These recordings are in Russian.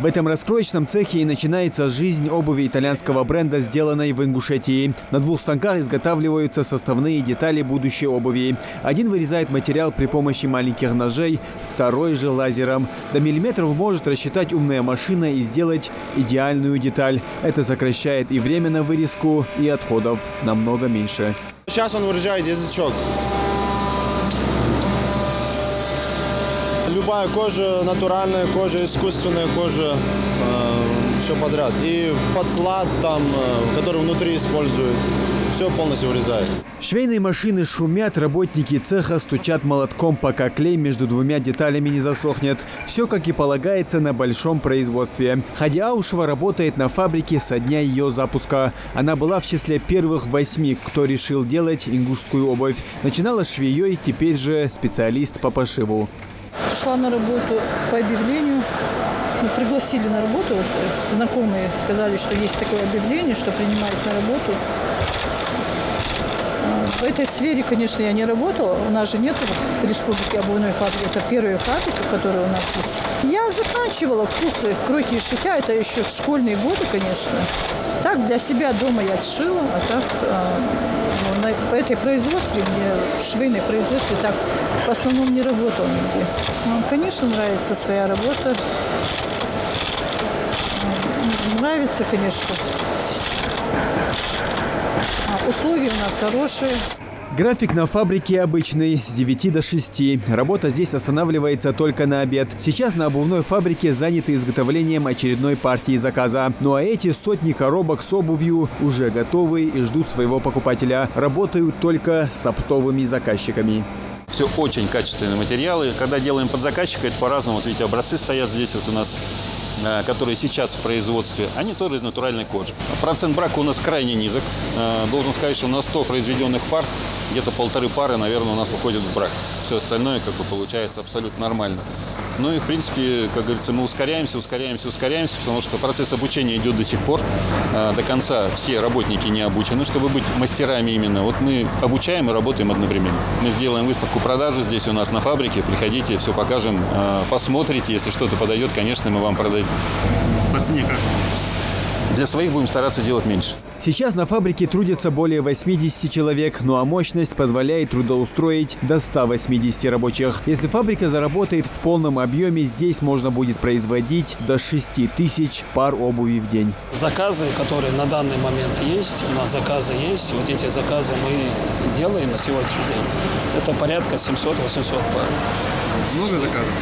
В этом раскроечном цехе и начинается жизнь обуви итальянского бренда, сделанной в Ингушетии. На 2 станках изготавливаются составные детали будущей обуви. Один вырезает материал при помощи маленьких ножей, второй же лазером. До миллиметров может рассчитать умная машина и сделать идеальную деталь. Это сокращает и время на вырезку, и отходов намного меньше. Сейчас он вырезает язычок. Любая кожа, натуральная кожа, искусственная кожа, все подряд. И подклад там, который внутри используют, все полностью вырезает. Швейные машины шумят, работники цеха стучат молотком, пока клей между 2 деталями не засохнет. Все, как и полагается, на большом производстве. Хади Аушева работает на фабрике со дня ее запуска. Она была в числе первых 8, кто решил делать ингушскую обувь. Начинала швеей, теперь же специалист по пошиву. Пришла на работу по объявлению. Пригласили на работу. Вот, знакомые сказали, что есть такое объявление, что принимают на работу. В этой сфере, конечно, я не работала. У нас же нет в республике обувной фабрики. Это первая фабрика, которая у нас есть. Я заканчивала курсы кройки и шитья. Это еще в школьные годы, конечно. Так, для себя дома я сшила, а так по этой производстве, в швейной производстве, так в основном не работала нигде. Конечно, нравится своя работа. Нравится, конечно. Условия у нас хорошие. График на фабрике обычный, с 9 до 6. Работа здесь останавливается только на обед. Сейчас на обувной фабрике заняты изготовлением очередной партии заказа. Ну а эти сотни коробок с обувью уже готовы и ждут своего покупателя. Работают только с оптовыми заказчиками. Все очень качественные материалы. Когда делаем под заказчика, это по-разному. Вот видите, образцы стоят здесь вот у нас, которые сейчас в производстве, они тоже из натуральной кожи. Процент брака у нас крайне низок. Должен сказать, что на 100 произведенных пар, где-то 1,5 пары, наверное, у нас уходит в брак. Все остальное как бы получается абсолютно нормально. Ну и, в принципе, как говорится, мы ускоряемся, потому что процесс обучения идет до сих пор. До конца все работники не обучены, чтобы быть мастерами именно. Вот мы обучаем и работаем одновременно. Мы сделаем выставку продажи здесь у нас на фабрике. Приходите, все покажем, посмотрите. Если что-то подойдет, конечно, мы вам продадим. По цене как? Для своих будем стараться делать меньше. Сейчас на фабрике трудятся более 80 человек, ну а мощность позволяет трудоустроить до 180 рабочих. Если фабрика заработает в полном объеме, здесь можно будет производить до 6000 пар обуви в день. Заказы, которые на данный момент есть, у нас заказы есть, вот эти заказы мы делаем на сегодняшний день. Это порядка 700-800 пар. Много заказов?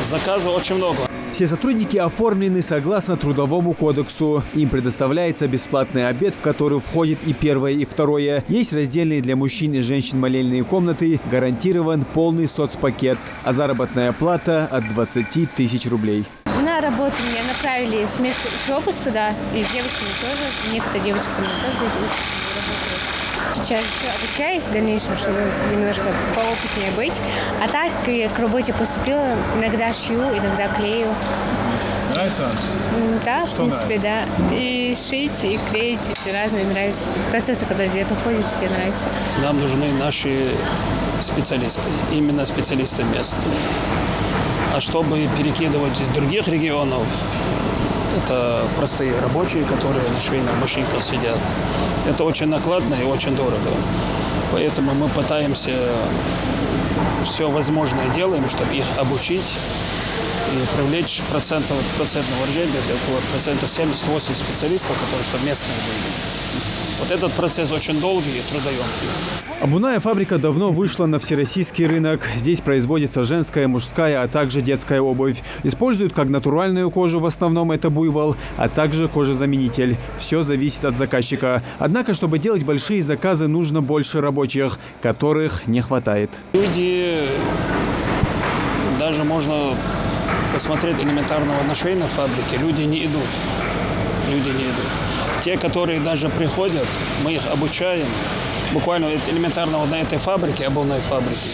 Заказов очень много. Все сотрудники оформлены согласно Трудовому кодексу. Им предоставляется бесплатный обед, в который входит и первое, и второе. Есть раздельные для мужчин и женщин молельные комнаты. Гарантирован полный соцпакет. А заработная плата от 20 000 рублей. На работу меня направили с места учебы сюда. И с девочками тоже. Некоторые девочки со мной тоже работают. Сейчас еще обучаюсь в дальнейшем, чтобы немножко поопытнее быть. А так и к работе поступила. Иногда шью, иногда клею. Нравится? Да, что в принципе, нравится? да. И шить, и клеить, и разные нравятся. Процессы, которые здесь проходят, все нравятся. Нам нужны наши специалисты, именно специалисты местные. А чтобы перекидывать из других регионов, это простые рабочие, которые на швейных машинках сидят. Это очень накладно и очень дорого. Поэтому мы пытаемся все возможное делаем, чтобы их обучить и привлечь процентного выражения, около процентов 70-80 специалистов, которые чтобы местные были. Вот этот процесс очень долгий и трудоемкий. Обувная фабрика давно вышла на всероссийский рынок. Здесь производится женская, мужская, а также детская обувь. Используют как натуральную кожу, в основном это буйвол, а также кожезаменитель. Все зависит от заказчика. Однако, чтобы делать большие заказы, нужно больше рабочих, которых не хватает. Люди, даже можно посмотреть элементарного на швейной фабрике, люди не идут. Те, которые даже приходят, мы их обучаем. Буквально элементарно вот на этой фабрике, обувной фабрике,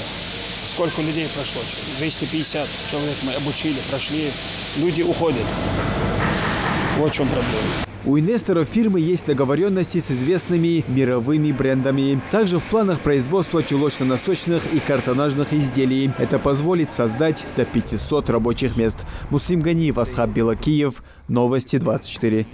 сколько людей прошло? 250 человек мы обучили, прошли. Люди уходят. Вот в чем проблема. У инвесторов фирмы есть договоренности с известными мировыми брендами. Также в планах производства чулочно-носочных и картонажных изделий. Это позволит создать до 500 рабочих мест. Муслим Ганиев, Асхаб Белокиев. Новости 24.